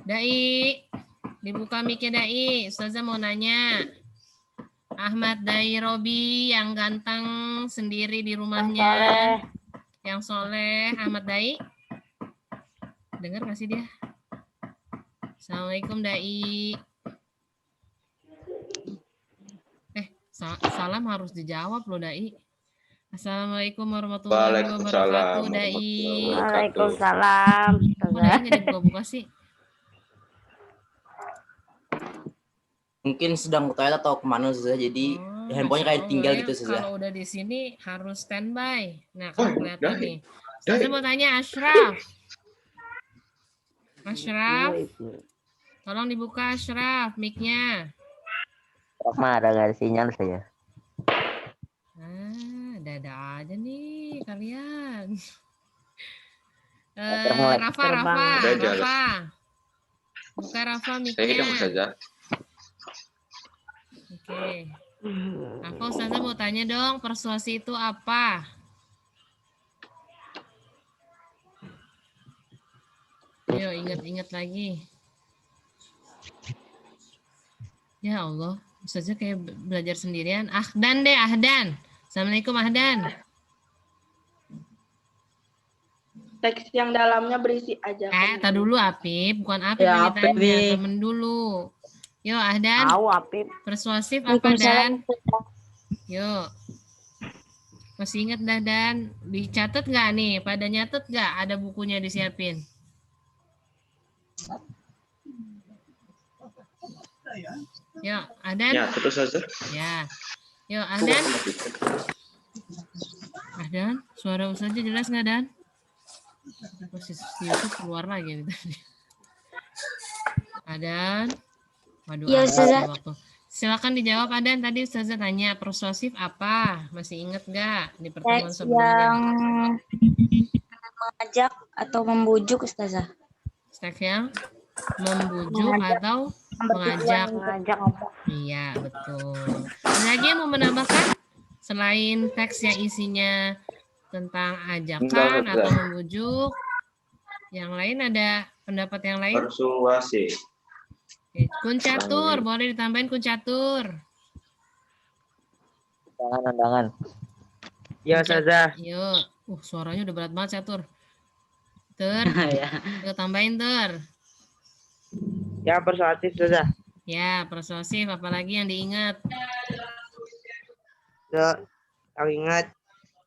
Dai, dibuka mic-nya Dai. Ustazah mau nanya. Ahmad Dai Robi yang ganteng sendiri di rumahnya. Yang soleh. Ahmad Dai. Dengar nggak sih dia? Assalamualaikum Dai. Salam harus dijawab loh Dai. Assalamualaikum warahmatullahi wabarakatuh Dai. Waalaikumsalam. Kok Dai nggak dibuka-buka sih? Mungkin sedang ke toilet atau kemana Ustazah, jadi handphonenya kayak tinggal gitu Ustazah. Kalau udah di sini harus standby. Nah, kalau kelihatan nih. Ustazah mau tanya Ashraf. Ashraf. Tolong dibuka Ashraf mic-nya. Mah ada nggak sinyal saya. Ada aja nih kalian. Rafa. Buka Rafa mic-nya. Oke. Rafa, Ustazah mau tanya dong, persuasi itu apa? Ayo ingat-ingat lagi. Ya Allah, Ustazah kayak belajar sendirian. Ahdan deh, Ahdan. Assalamualaikum Ahdan. Teks yang dalamnya berisi ajakan. Tak dulu Apip, bukan Apip yang ditanya, temen dulu. Yo Ahdan. Tahu Apip. Persuasif apa Dan? Yuk. Masih inget dah Dan? Dicatat nggak nih? Pada nyatet nggak? Ada bukunya disiapin. Yuk, Ahdan. Ya, terus saja. Ya. Yuk, Ahdan. Ahdan, suara Ustazah jelas nggak Dan? Posisi YouTube keluar lagi tadi. Ahdan. Waduh, ya, waktu. Silakan dijawab Adan. Tadi Ustazah tanya persuasif apa? Masih ingat nggak di pertemuan sebelumnya? Yang mengajak atau membujuk Ustazah. Teks yang membujuk atau mengajak. Iya, betul. Ada lagi yang mau menambahkan? Selain teks yang isinya tentang ajakan atau membujuk, yang lain ada pendapat yang lain? Persuasi. Kuncatur, boleh ditambahin kuncatur. Undangan. Ya, Ustazah. Yuk. Suaranya udah berat banget, Catur. Tur. Yuk, tambahin, Tur. Ya, persuasif, Ustazah. Ya, persuasif. Apalagi yang diingat? Yang ingat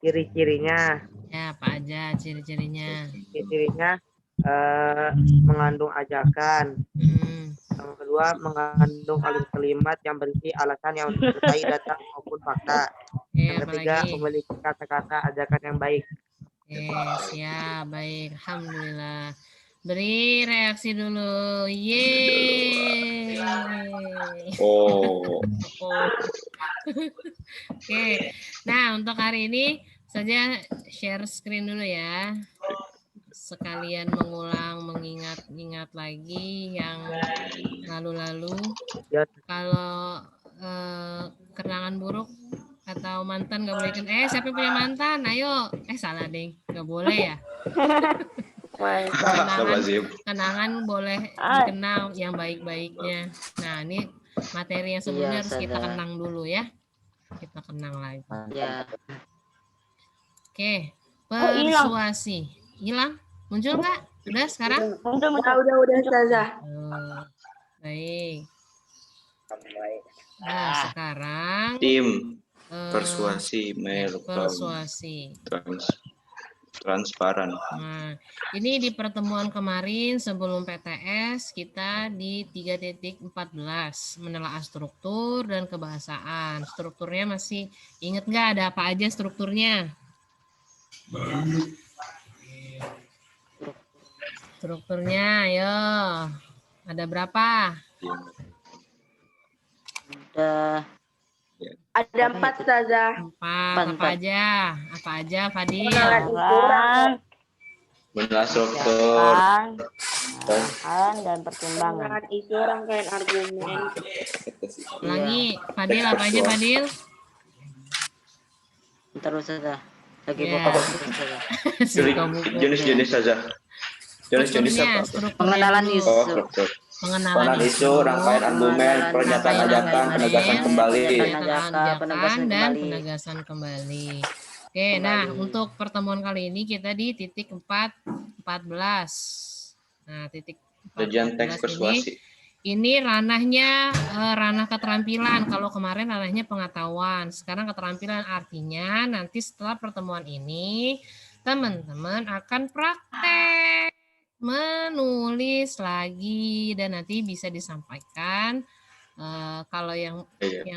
ciri-cirinya. Ya, apa aja ciri-cirinya? Ciri-cirinya mengandung ajakan. Yang kedua, mengandung kalimat yang berisi alasan yang disertai data maupun fakta. Yang ketiga, memiliki kata-kata ajakan yang baik. Siap, baik. Alhamdulillah. Beri reaksi dulu. Yeay. Oke. Nah, untuk hari ini saja share screen dulu ya. Sekalian mengingat lagi yang lalu-lalu. Kalau kenangan buruk atau mantan nggak boleh siapa yang punya mantan? Ayo. Salah deh, nggak boleh ya. Kenangan boleh dikenang yang baik-baiknya. Nah, ini materi yang sebelumnya harus kita kenang dulu ya. Kita kenang lagi. Oke, persuasi. Hilang? Muncul nggak? Udah sekarang? Udah Ustazah. Baik. Nah, sekarang tim persuasi persuasi transparan. Nah, ini di pertemuan kemarin sebelum PTS kita di 3.14 menelaah struktur dan kebahasaan. Strukturnya masih ingat nggak ada apa aja strukturnya? Strukturnya, ayo. Ada berapa? Ada 4 Ustazah. 4. Apa aja? Apa aja, Fadil? Menelaah struktur. Dan pertimbangan. Isu rangkaian argumen. Lagi, Fadil apa aja, Fadil? Terus saja. Lagi jenis-jenis saja. Jenis-jenis apa? strukturnya Pengenalan dulu. isu. Oh, struktur. Pengenalan Isu, rangkaian argumen, pernyataan ajakan, penegasan kembali. Penegasan dan penegasan kembali. Oke, nah untuk pertemuan kali ini kita di titik 4.14. Nah, titik Kajian teks 4.14 persuasi. ini ranahnya ranah keterampilan. Kalau kemarin ranahnya pengetahuan, sekarang keterampilan. Artinya nanti setelah pertemuan ini teman-teman akan praktek menulis lagi dan nanti bisa disampaikan. Kalau yang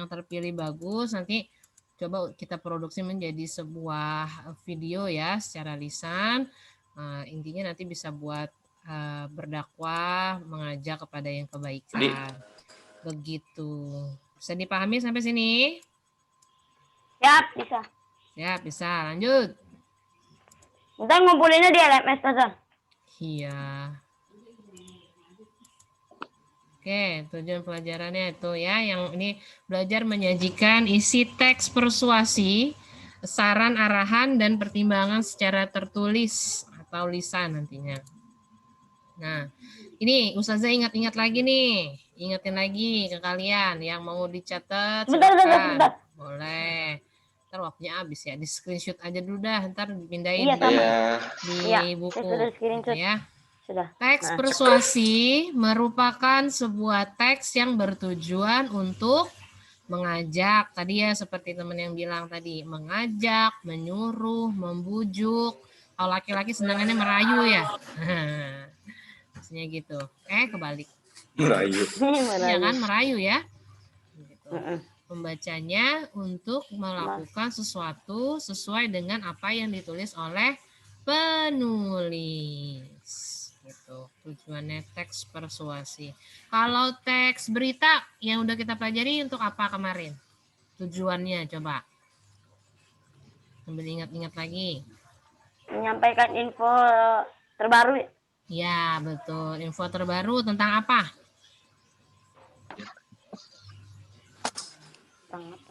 terpilih bagus nanti coba kita produksi menjadi sebuah video ya secara lisan. Intinya nanti bisa buat berdakwah, mengajak kepada yang kebaikan. Begitu. Bisa dipahami sampai sini? Siap, bisa. Siap, bisa. Lanjut. Ntar ngumpulinnya di LMS, Ustazah. Iya. Oke, tujuan pelajarannya itu ya. Yang ini belajar menyajikan isi teks persuasi, saran arahan, dan pertimbangan secara tertulis atau lisan nantinya. Nah, ini Ustazah ingat-ingat lagi nih. Ingetin lagi ke kalian yang mau dicatat. Bentar. Boleh. Ntar waktunya habis ya. Di screenshot aja dulu dah. Ntar dipindahin di buku. Sudah screenshot. Ya. Sudah. Teks persuasi merupakan sebuah teks yang bertujuan untuk mengajak. Tadi ya seperti teman yang bilang tadi. Mengajak, menyuruh, membujuk. Kalau laki-laki senangannya merayu ya. Maksudnya gitu. Kebalik. Merayu. Ya kan, merayu ya. Gitu. Pembacanya untuk melakukan sesuatu sesuai dengan apa yang ditulis oleh penulis. Gitu. Tujuannya teks persuasi. Kalau teks berita yang udah kita pelajari untuk apa kemarin? Tujuannya coba. Sambil ingat-ingat lagi. Menyampaikan info terbaru. Ya, betul. Info terbaru tentang apa?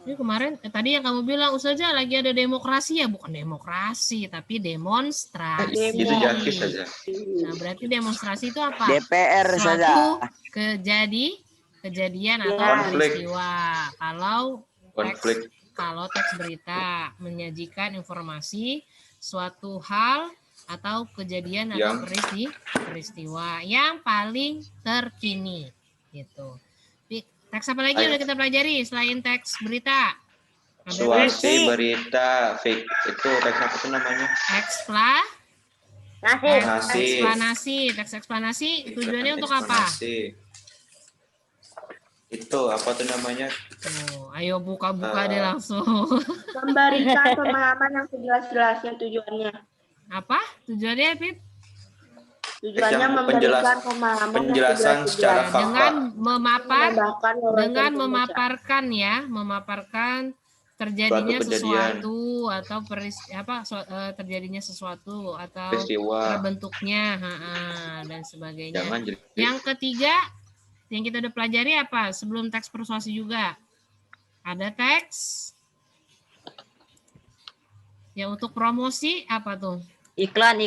Ini kemarin tadi yang kamu bilang Ustazah lagi ada demokrasi ya, bukan demokrasi tapi demonstrasi. Itu jaki saja. Nah, berarti demonstrasi itu apa? DPR saja. Suatu kejadian atau konflik. peristiwa. Konflik. Kalau teks berita menyajikan informasi suatu hal atau kejadian atau peristiwa yang paling terkini gitu. Teks apa lagi udah kita pelajari selain teks berita? Persuasi, berita, fake. Itu teks apa tuh namanya? Teks eksplanasi tujuannya untuk apa? Itu apa tuh namanya? Ayo buka-buka deh langsung. Memberikan pemahaman yang sejelas-jelasnya tujuannya. Apa? Tujuannya, Pip? Tujuannya memberikan pemahaman penjelasan secara fakta. Dengan memaparkan terjadinya sesuatu atau terjadinya sesuatu atau peristiwa, terbentuknya dan sebagainya. Yang ketiga yang kita udah pelajari apa? Sebelum teks persuasi juga ada teks yang untuk promosi apa tuh? Iklan.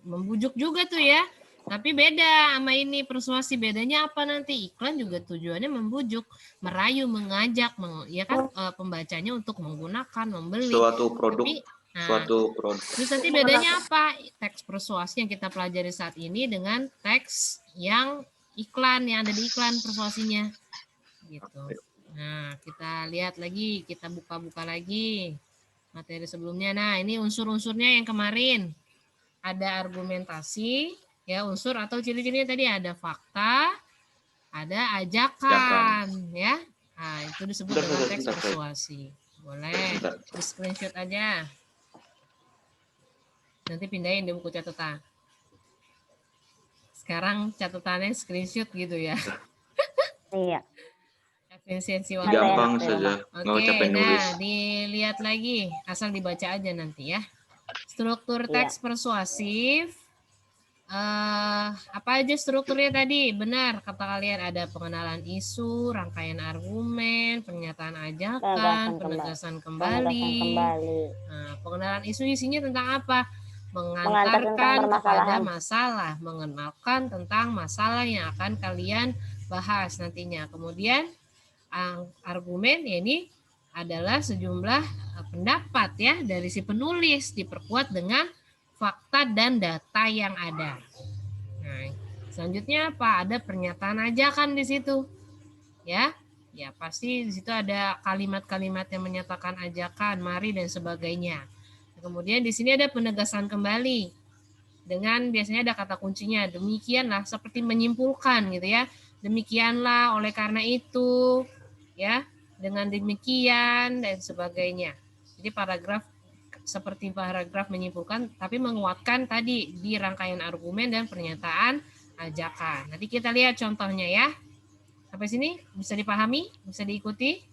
Membujuk juga tuh ya. Tapi beda sama ini persuasi. Bedanya apa nanti? Iklan juga tujuannya membujuk, merayu, mengajak, ya kan pembacanya untuk menggunakan, membeli suatu produk. Terus nanti bedanya apa? Teks persuasi yang kita pelajari saat ini dengan teks yang iklan yang ada di iklan persuasinya. Gitu. Nah, kita lihat lagi, kita buka-buka lagi materi sebelumnya. Nah, ini unsur-unsurnya yang kemarin. Ada argumentasi, ya unsur atau ciri-cirinya tadi ada fakta, ada ajakan, ya. Nah, itu disebut dengan teks persuasi. Boleh, di screenshot aja. Nanti pindahin di buku catatan. Sekarang catatannya screenshot gitu ya. Iya. Efisiensi waktu. Gampang saja. Oke, nah dilihat lagi, asal dibaca aja nanti ya. Struktur teks persuasif. Apa aja strukturnya tadi? Benar kata kalian, ada pengenalan isu, rangkaian argumen, pernyataan ajakan, penegasan kembali. Nah, pengenalan isu isinya tentang apa? Mengantar tentang mengantarkan kepada permasalahan. masalah, mengenalkan tentang masalah yang akan kalian bahas nantinya. Kemudian argumen ya ini adalah sejumlah pendapat ya dari si penulis diperkuat dengan fakta dan data yang ada. Nah, selanjutnya apa? Ada pernyataan ajakan di situ. Ya. Ya, pasti di situ ada kalimat-kalimat yang menyatakan ajakan, mari dan sebagainya. Kemudian di sini ada penegasan kembali. Dengan biasanya ada kata kuncinya, demikianlah, seperti menyimpulkan gitu ya. Demikianlah, oleh karena itu, ya, dengan demikian dan sebagainya. Jadi paragraf seperti paragraf menyimpulkan, tapi menguatkan tadi di rangkaian argumen dan pernyataan ajakan. Nanti kita lihat contohnya ya. Sampai sini bisa dipahami, bisa diikuti,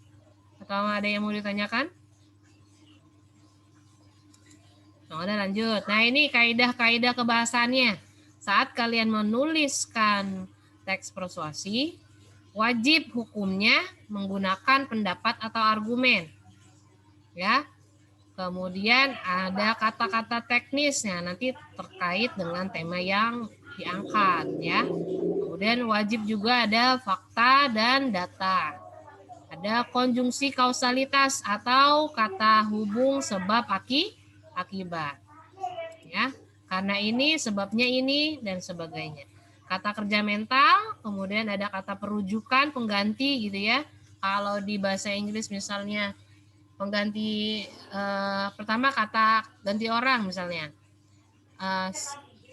atau ada yang mau ditanyakan? Nah, udah lanjut. Nah, ini kaidah-kaidah kebahasannya. Saat kalian menuliskan teks persuasi, wajib hukumnya menggunakan pendapat atau argumen. Ya. Kemudian ada kata-kata teknisnya nanti terkait dengan tema yang diangkat ya. Kemudian wajib juga ada fakta dan data. Ada konjungsi kausalitas atau kata hubung sebab akibat. Ya. Karena ini sebabnya ini dan sebagainya. Kata kerja mental, kemudian ada kata perujukan, pengganti gitu ya. Kalau di bahasa Inggris misalnya pengganti pertama kata ganti orang misalnya.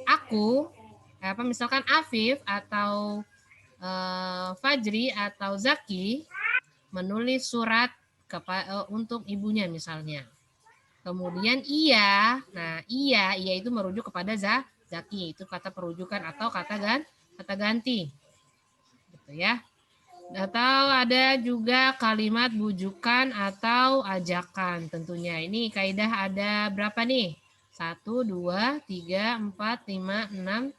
Aku misalkan Afif atau Fajri atau Zaki menulis surat untuk ibunya misalnya. Kemudian iya, nah iya itu merujuk kepada Zaki, itu kata perujukan atau kata ganti. Gitu ya. Atau ada juga kalimat bujukan atau ajakan tentunya. Ini kaidah ada berapa nih? 1, 2, 3, 4, 5, 6,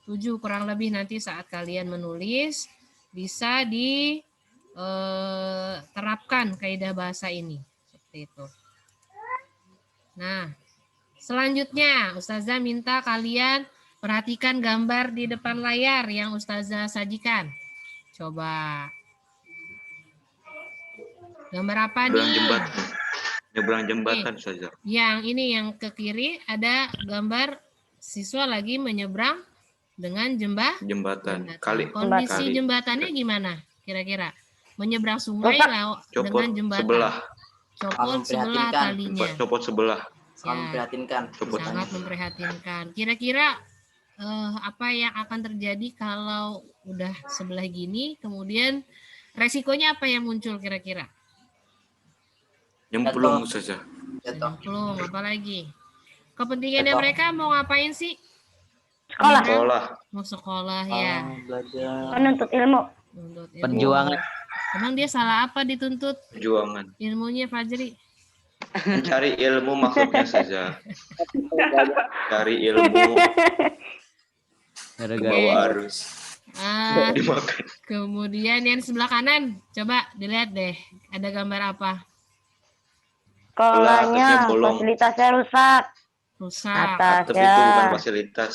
7 kurang lebih nanti saat kalian menulis bisa diterapkan kaidah bahasa ini. Seperti itu. Nah, selanjutnya Ustazah minta kalian perhatikan gambar di depan layar yang Ustazah sajikan. Coba. Gambar apa nih? Nyebrang jembatan saja. Yang ini yang ke kiri ada gambar siswa lagi menyeberang dengan jembatan. Kondisi jembatannya gimana kira-kira? Menyeberang sungai dengan jembatan. Copot sebelah talinya. Copot sebelah. Sangat memprihatinkan. Kira-kira apa yang akan terjadi kalau udah sebelah gini, kemudian resikonya apa yang muncul kira-kira? Nyemplung saja. Nyemplung, apa lagi? Kepentingannya mereka mau ngapain sih? Sekolah. Mau sekolah ya. Belajar. Menuntut ilmu. Perjuangan. Emang dia salah apa dituntut? Perjuangan. Ilmunya Fajri. Mencari ilmu maksudnya saja. Cari ilmu. Bawa arus. Dimakan. Kemudian yang sebelah kanan, coba dilihat deh, ada gambar apa? Sekolahnya fasilitasnya rusak. Tapi itu bukan fasilitas.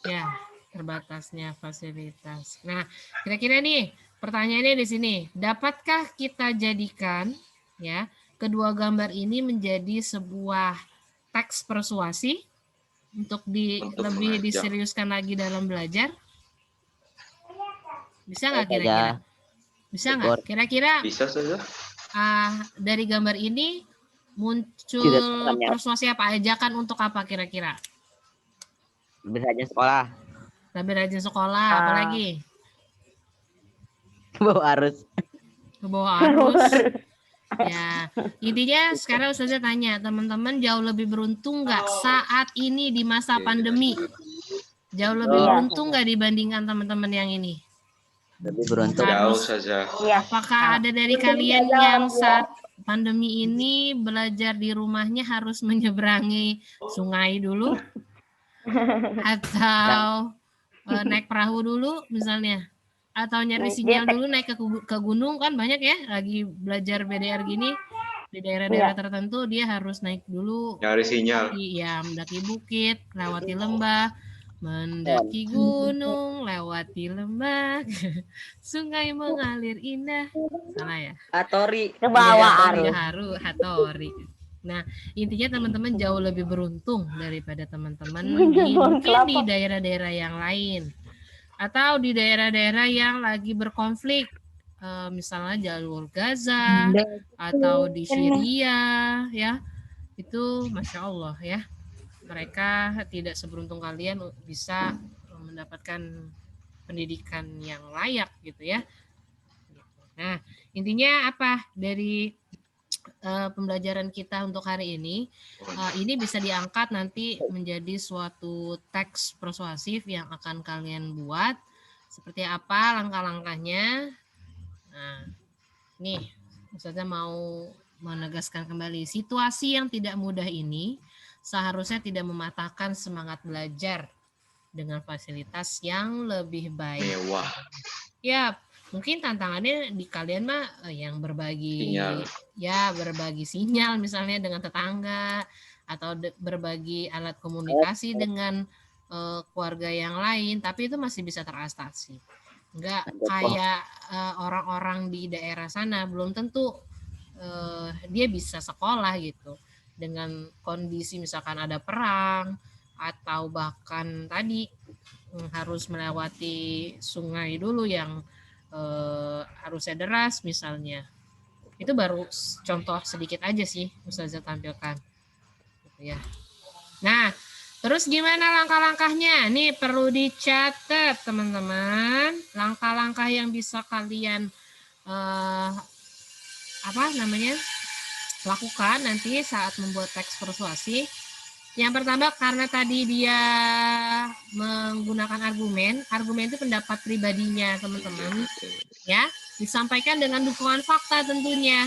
Ya, terbatasnya fasilitas. Nah, kira-kira nih pertanyaannya di sini, dapatkah kita jadikan ya kedua gambar ini menjadi sebuah teks persuasi untuk lebih diseriuskan lagi dalam belajar? Bisa nggak kira-kira? Bisa nggak? Kira-kira bisa saja. Dari gambar ini muncul persuasi apa? Ajakan untuk apa kira-kira? Lebih rajin sekolah. Lebih rajin sekolah, apalagi? Bawa arus. Bawa arus. Ya, intinya sekarang Ustazah tanya, teman-teman jauh lebih beruntung nggak saat ini di masa pandemi? Jauh lebih beruntung nggak dibandingkan teman-teman yang ini? Lebih beruntung. Jauh saja. Apakah ada dari kalian yang saat pandemi ini belajar di rumahnya harus menyeberangi sungai dulu? Atau naik perahu dulu misalnya? Atau nyari sinyal dulu naik ke gunung, kan banyak ya lagi belajar BDR gini, Di daerah-daerah tertentu dia harus naik dulu, Nyari sinyal. mendaki bukit, lewati lembah, mendaki gunung, lewati lembah, sungai mengalir indah. Salah ya? Hatori. Ke Iya, bawah Hatori, arus. Hatori. Nah, intinya teman-teman jauh lebih beruntung daripada teman-teman mungkin di daerah-daerah yang lain. Atau di daerah-daerah yang lagi berkonflik. Misalnya jalur Gaza atau di Syria ya, itu Masya Allah ya, mereka tidak seberuntung kalian bisa mendapatkan pendidikan yang layak gitu ya. Nah, intinya apa dari pembelajaran kita untuk hari ini bisa diangkat nanti menjadi suatu teks persuasif yang akan kalian buat. Seperti apa langkah-langkahnya? Nah, nih, Ustazah mau menegaskan kembali, situasi yang tidak mudah ini seharusnya tidak mematahkan semangat belajar dengan fasilitas yang lebih baik. Mewah. Ya, mungkin tantangannya di kalian mah yang berbagi Sinyal. ya, berbagi sinyal misalnya dengan tetangga atau berbagi alat komunikasi dengan keluarga yang lain, tapi itu masih bisa teratasi. Enggak kayak orang-orang di daerah sana, belum tentu dia bisa sekolah gitu dengan kondisi misalkan ada perang atau bahkan tadi harus melewati sungai dulu yang arusnya deras misalnya. Itu baru contoh sedikit aja sih Ustazah tampilkan gitu ya. Nah, terus gimana langkah-langkahnya? Nih perlu dicatat teman-teman. Langkah-langkah yang bisa kalian lakukan nanti saat membuat teks persuasi. Yang pertama, karena tadi dia menggunakan argumen itu pendapat pribadinya teman-teman ya, disampaikan dengan dukungan fakta tentunya.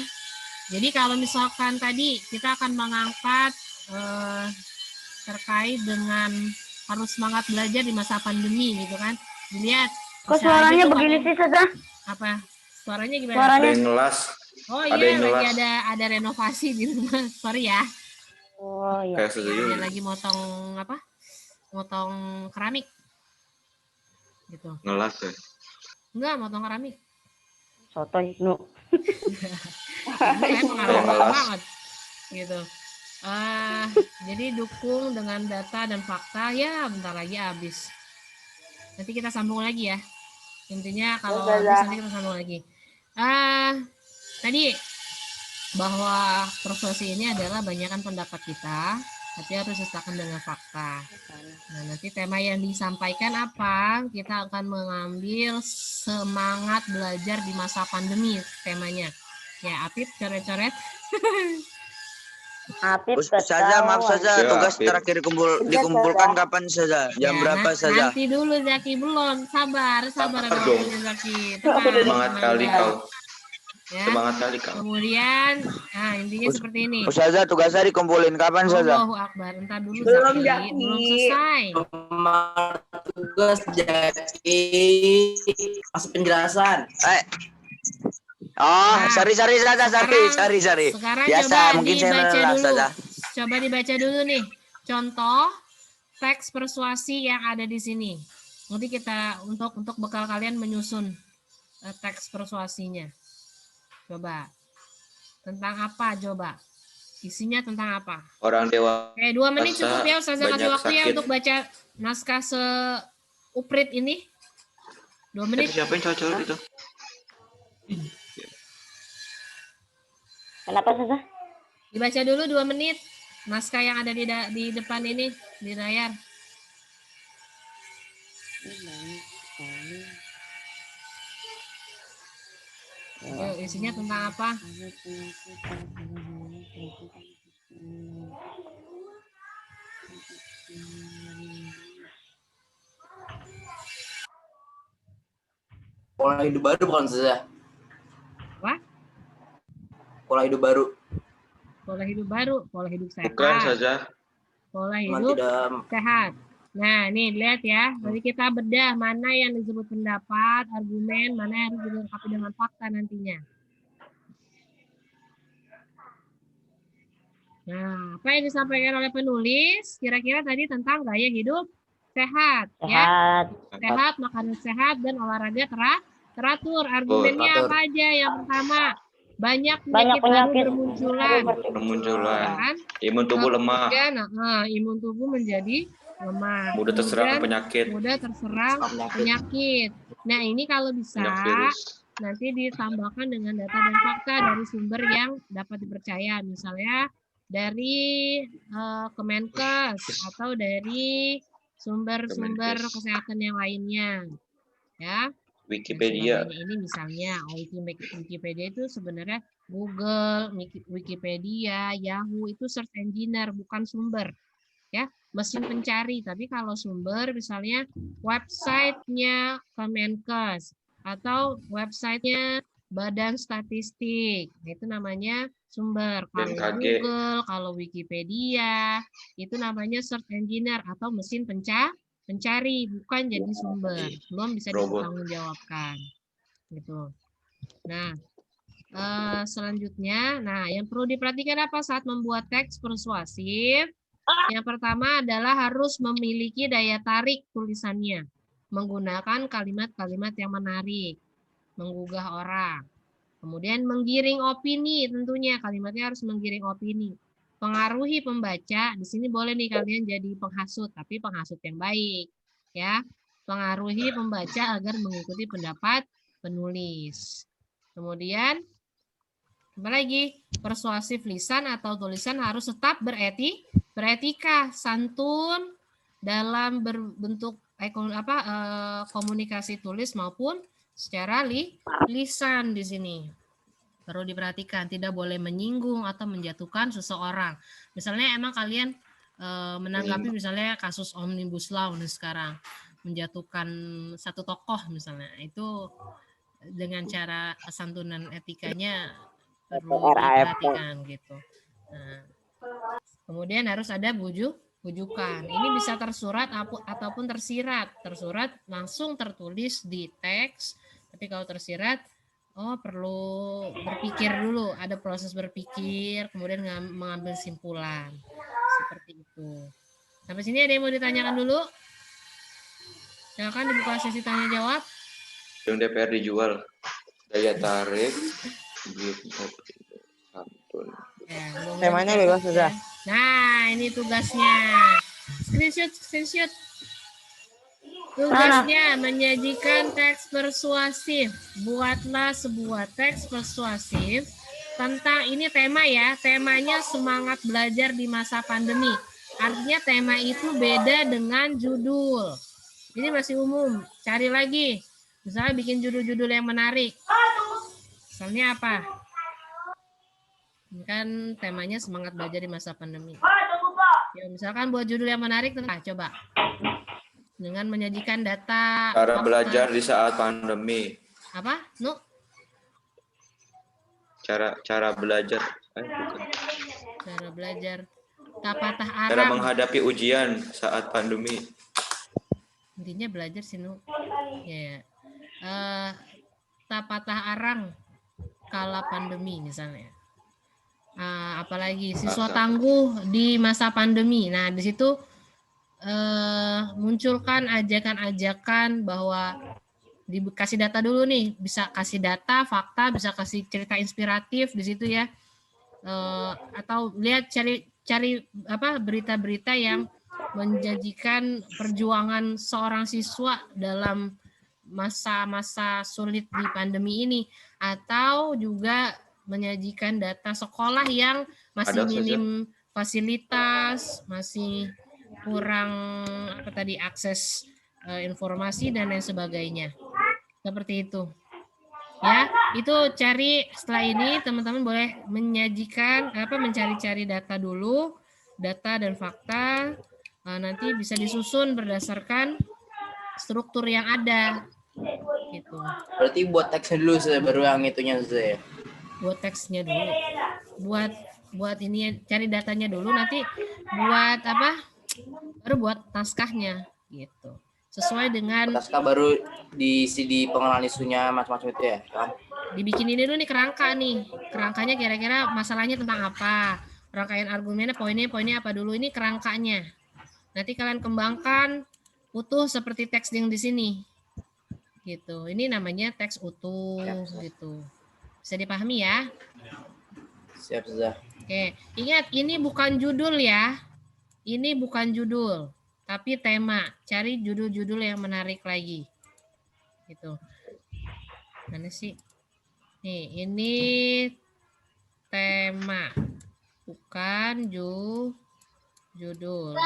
Jadi kalau misalkan tadi kita akan mengangkat terkait dengan harus semangat belajar di masa pandemi gitu kan. Dilihat. Kok suaranya begini sih, Ustazah? Apa? Suaranya gimana? Suaranya Ada yang ngelas. Oh Ada iya, yang lagi ngelas. ada renovasi di rumah. Sorry ya. Oh iya. Kayak setuju. Dia lagi motong motong keramik. Gitu. Ngelas ya. Enggak, motong keramik. Sotoy, nu. Saya pengalaman ngelas. banget. Gitu. Jadi dukung dengan data dan fakta ya, bentar lagi habis. Nanti kita sambung lagi ya. Intinya kalau habis nanti kita sambung lagi. Tadi bahwa persuasi ini adalah banyakkan pendapat kita, tapi harus disertakan dengan fakta. Nah, nanti tema yang disampaikan apa? Kita akan mengambil semangat belajar di masa pandemi temanya. Ya, Apip coret-coret. Saja, maaf saja, tugas terakhir dikumpulkan kapan saja? Jam berapa saja? Nanti dulu Zaki, belum. Sabar Sabar ada dong. waktunya Zaki. Semangat kali kau. Ya. Semangat kali kau. Kemudian, intinya seperti ini. Ustazah, tugasnya dikumpulin kapan saja? Allahu Akbar. Entar dulu Zaki. Belum selesai. Tugas Jaki masuk penjelasan. Sari saja, sari. Sekarang Biasa, coba mungkin saya dibaca lelah dulu. saja. Coba dibaca dulu nih. Contoh teks persuasi yang ada di sini. Nanti kita untuk bekal kalian menyusun teks persuasinya. Coba. Tentang apa coba? Isinya tentang apa? Orang dewasa. 2 menit cukup ya, Ustazah kasih waktu ya sakit. untuk baca naskah seuprit ini. 2 menit. Siapa yang cocok itu? Kenapa Ustazah? Dibaca dulu 2 menit naskah yang ada di depan ini di layar. Isinya tentang apa? Pola hidup baru bukan saja. Wah? Pola hidup baru. Pola hidup baru, pola hidup sehat. Bukan saja. Pola Cuman hidup tidak sehat. Nah, nih lihat ya. Nanti kita bedah mana yang disebut pendapat, argumen, mana yang harus dilengkapi dengan fakta nantinya. Nah, apa yang disampaikan oleh penulis kira-kira tadi tentang gaya hidup sehat, ya. Sehat. Sehat, makanan sehat, dan olahraga teratur. Argumennya Teratur. apa aja? Yang pertama, banyak Banyak penyakit baru penyakit bermunculan. Bermunculan. Kan? Imun tubuh lemah. Kemudian, imun tubuh menjadi lemah. Mudah terserang Kemudian, penyakit. mudah terserang Penyakit. penyakit. Nah, ini kalau bisa Banyak virus. nanti ditambahkan dengan data dan fakta dari sumber yang dapat dipercaya. Misalnya dari Kemenkes atau dari sumber-sumber Kemenkes. kesehatan yang lainnya. Ya. Wikipedia. Ini misalnya Wikipedia itu sebenarnya Google, Wikipedia, Yahoo itu search engineer bukan sumber, ya, mesin pencari. Tapi kalau sumber misalnya websitenya Kemenkes atau websitenya Badan Statistik, itu namanya sumber. Kalau BMKG. Google, kalau Wikipedia itu namanya search engineer atau mesin pencari, bukan jadi sumber, belum bisa Robot. dipertanggungjawabkan gitu. Nah, selanjutnya, yang perlu diperhatikan apa saat membuat teks persuasif? Yang pertama adalah harus memiliki daya tarik tulisannya, menggunakan kalimat-kalimat yang menarik, menggugah orang. Kemudian menggiring opini, tentunya kalimatnya harus menggiring opini. Pengaruhi pembaca, di sini boleh nih kalian jadi penghasut, tapi penghasut yang baik, ya. Pengaruhi pembaca agar mengikuti pendapat penulis. Kemudian apa lagi? Persuasif lisan atau tulisan harus tetap beretika, santun dalam berbentuk komunikasi tulis maupun secara lisan di sini. Perlu diperhatikan, tidak boleh menyinggung atau menjatuhkan seseorang. Misalnya emang kalian menanggapi misalnya kasus Omnibus Law nih sekarang, menjatuhkan satu tokoh misalnya, itu dengan cara kesantunan etikanya perlu diperhatikan gitu. Nah, kemudian harus ada bujukan. Ini bisa tersurat ataupun tersirat. Tersurat langsung tertulis di teks, tapi kalau tersirat, perlu berpikir dulu, ada proses berpikir, kemudian mengambil simpulan. Seperti itu. Sampai sini ada yang mau ditanyakan dulu? Silakan dibuka sesi tanya jawab. Yang DPR dijual. Daya tarik. Santun. Ya, Temanya bebas sudah. Nah, ini tugasnya. Screenshot. Tugasnya menyajikan teks persuasif. Buatlah sebuah teks persuasif tentang, ini tema ya, temanya semangat belajar di masa pandemi. Artinya tema itu beda dengan judul. Ini masih umum. Cari lagi. Misalnya bikin judul-judul yang menarik. Misalnya apa? Ini kan temanya semangat belajar di masa pandemi. Ya, misalkan buat judul yang menarik, coba. Dengan menyajikan data. Cara belajar di saat pandemi. Apa? Cara belajar. Cara belajar. Tak patah arang. Cara menghadapi ujian saat pandemi. Intinya belajar sih, Ya. Tak patah arang kala pandemi misalnya. Apalagi siswa tangguh di masa pandemi. Nah, di situ munculkan ajakan-ajakan bahwa dikasih data dulu nih, bisa kasih data, fakta, bisa kasih cerita inspiratif di situ ya, atau lihat cari berita-berita yang menjanjikan perjuangan seorang siswa dalam masa-masa sulit di pandemi ini, atau juga menyajikan data sekolah yang masih minim fasilitas, masih kurang akses informasi dan lain sebagainya. Seperti itu. Ya, itu cari setelah ini teman-teman boleh menyajikan mencari-cari data dulu, data dan fakta. Nanti bisa disusun berdasarkan struktur yang ada. Gitu. Berarti buat teksnya dulu baru yang itunya ya. Buat teksnya dulu. Buat ini cari datanya dulu, nanti buat baru buat naskahnya gitu. Sesuai dengan naskah baru diisi di pengenalan isunya macam-macam itu ya kan. Dibikin ini dulu nih kerangka nih. Kerangkanya kira-kira masalahnya tentang apa? rangkaian argumennya, poinnya apa dulu, ini kerangkanya. Nanti kalian kembangkan utuh seperti teks yang di sini. Gitu. Ini namanya teks utuh gitu. Bisa dipahami ya? Siap sudah. Oke, ingat ini bukan judul ya. Ini bukan judul, tapi tema. Cari judul-judul yang menarik lagi. Gitu. Mana sih? Nih, ini tema. Bukan judul.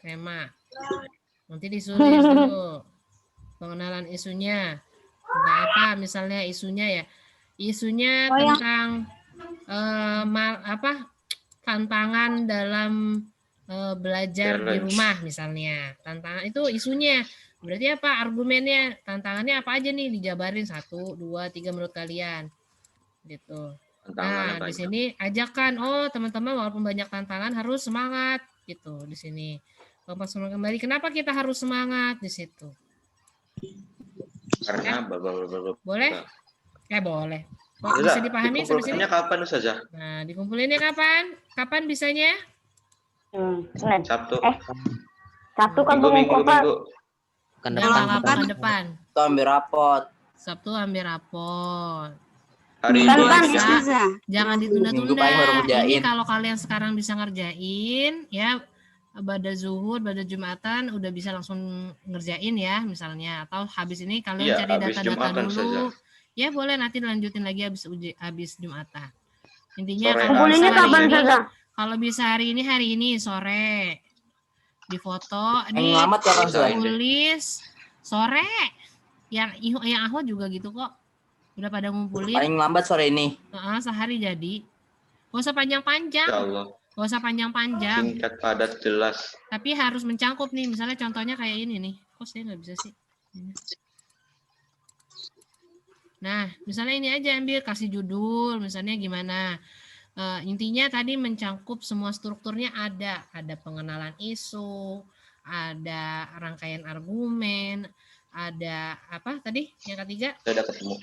Tema. Nanti disulis dulu. Pengenalan isunya. Tentang apa misalnya isunya ya? Isunya tentang tantangan dalam belajar di rumah misalnya. Tantangan itu isunya. Berarti apa? Argumennya, tantangannya apa aja nih? Dijabarin 1, 2, 3 menurut kalian. Gitu. Nah, di sini ajakan, teman-teman walaupun banyak tantangan harus semangat gitu di sini. Bapak semua kembali. Kenapa kita harus semangat di situ? Karena boleh? Boleh. Bisa dipahami sampai sini? Kapan Ustazah? Nah, dikumpulinnya kapan? Kapan bisanya? Senin. Sabtu. Sabtu kan Minggu. Pekan depan. Sabtu ambil rapot. Sabtu ambil rapot. Hari ini Jangan Minggu paling baru ditunda-tunda. ngerjain. Ini kalau kalian sekarang bisa ngerjain, ya pada zuhur, pada jumatan udah bisa langsung ngerjain ya, misalnya. Atau habis ini kalian Iya, cari habis data-data Jumatan dulu. saja. Ya boleh nanti lanjutin lagi habis jumatan. Intinya Sore kalau bisa Kumpulinnya kapan hari ini, saja? kalau bisa hari ini sore. Difoto, Ngelamat ya kan Ustaz? ditulis sore. Yang Ahwat juga gitu kok. Udah pada ngumpulin. Paling lambat sore ini. Sehari jadi. Gak usah panjang-panjang. Ya Allah. Gak usah panjang-panjang. Singkat padat jelas. Tapi harus mencangkup nih. Misalnya contohnya kayak ini nih. Kok saya nggak bisa sih? Nah, misalnya ini aja ambil, kasih judul. Misalnya gimana. Intinya tadi mencangkup semua strukturnya ada. Ada pengenalan isu. Ada rangkaian argumen. Ada apa tadi? Yang ketiga? Sudah ketemu.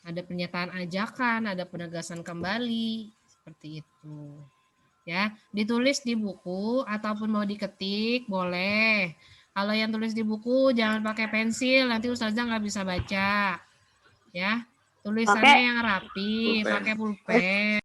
Ada pernyataan ajakan, ada penegasan kembali, seperti itu. Ya, ditulis di buku ataupun mau diketik boleh. Kalau yang tulis di buku jangan pakai pensil, nanti ustazah nggak bisa baca. Ya, tulisannya yang rapi, pakai pulpen.